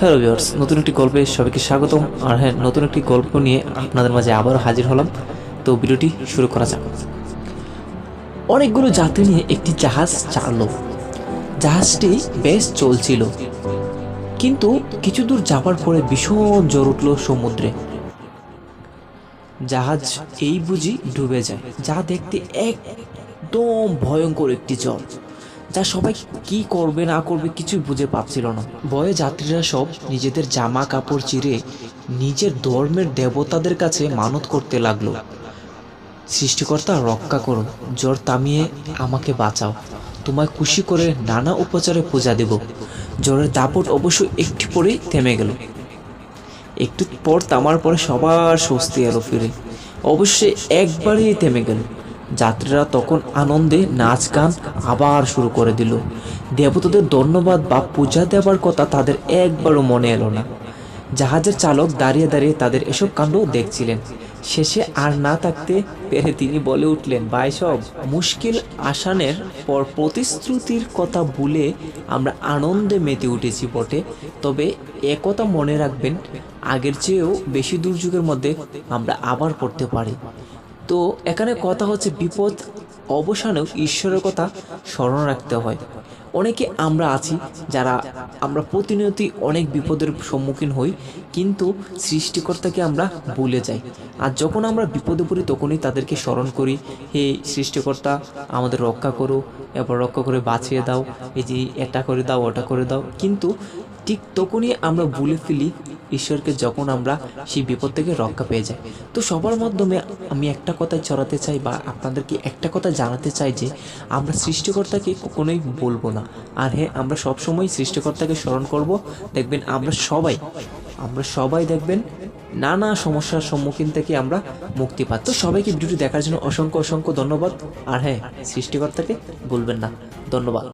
Hello viewers, নতুন একটি গল্পে সবাইকে স্বাগতম। আর হ্যাঁ, নতুন একটি গল্প নিয়ে আপনাদের মাঝে আবারও হাজির হলাম। তো ভিডিওটি শুরু করা যাক। অনেকগুলো যাত্রী নিয়ে একটি জাহাজ ছাড়লো। জাহাজটি বেশ চলছিল, কিন্তু কিছু দূর যাবার পরে ভীষণ জ্বর উঠল সমুদ্রে। জাহাজ এই বুঝি ডুবে যায়, যা দেখতে একদম ভয়ঙ্কর একটি জল, যা সবাই কি করবে না করবে কিছুই বুঝে পাচ্ছিল না। ভয়ে যাত্রীরা সব নিজেদের জামা কাপড় চিরে নিজের ধর্মের দেবতাদের কাছে মানত করতে লাগলো। সৃষ্টিকর্তা, রক্ষা করো, জ্বর থামিয়ে আমাকে বাঁচাও, তোমায় খুশি করে নানা উপচারে পূজা দেব। জ্বরের দাপট অবশ্য একটু পরেই থেমে গেল। একটু পর থামার পরে সবার স্বস্তি এলো ফিরে। অবশ্যই একবারেই থেমে গেল। যাত্রীরা তখন আনন্দে নাচ গান আবার শুরু করে দিল। দেবতাদের ধন্যবাদ বা পূজা দেওয়ার কথা তাদের একবারও মনে এলো না। জাহাজের চালক দাঁড়িয়ে দাঁড়িয়ে তাদের এসব কাণ্ড দেখছিলেন। শেষে আর না থাকতে পেরে তিনি বলে উঠলেন, ভাই সব, মুশকিল আসানের পর প্রতিশ্রুতির কথা ভুলে আমরা আনন্দে মেতে উঠেছি বটে, তবে একথা মনে রাখবেন, আগের চেয়েও বেশি দুর্যোগের মধ্যে আমরা আবার পড়তে পারি। তো এখানে কথা হচ্ছে, বিপদ অবসানেও ঈশ্বরের কথা স্মরণ রাখতে হয়। অনেকে আমরা আছি যারা আমরা প্রতিনিয়তই অনেক বিপদের সম্মুখীন হই, কিন্তু সৃষ্টিকর্তাকে আমরা ভুলে যাই। আর যখন আমরা বিপদে পড়ি তখনই তাদেরকে স্মরণ করি, হে সৃষ্টিকর্তা, আমাদের রক্ষা করো, এবার রক্ষা করে বাঁচিয়ে দাও, এই যে এটা করে দাও, ওটা করে দাও। কিন্তু ঠিক তখনই আমরা ভুলে ফেলি ঈশ্বরকে, যখন আমরা সেই বিপদ থেকে রক্ষা পেয়ে যাই। তো সবার মাধ্যমে আমি একটা কথাই ছড়াতে চাই বা আপনাদেরকে একটা কথা জানাতে চাই যে আমরা সৃষ্টিকর্তাকে কখনোই বলবো না। আর হ্যাঁ, আমরা সবসময় সৃষ্টিকর্তাকে স্মরণ করব। দেখবেন আমরা সবাই দেখবেন নানা সমস্যার সম্মুখীন থেকে আমরা মুক্তি পাই। তো সবাইকে ভিডিওটি দেখার জন্য অসংখ্য অসংখ্য ধন্যবাদ। আর হ্যাঁ, সৃষ্টিকর্তাকে ভুলবেন না। ধন্যবাদ।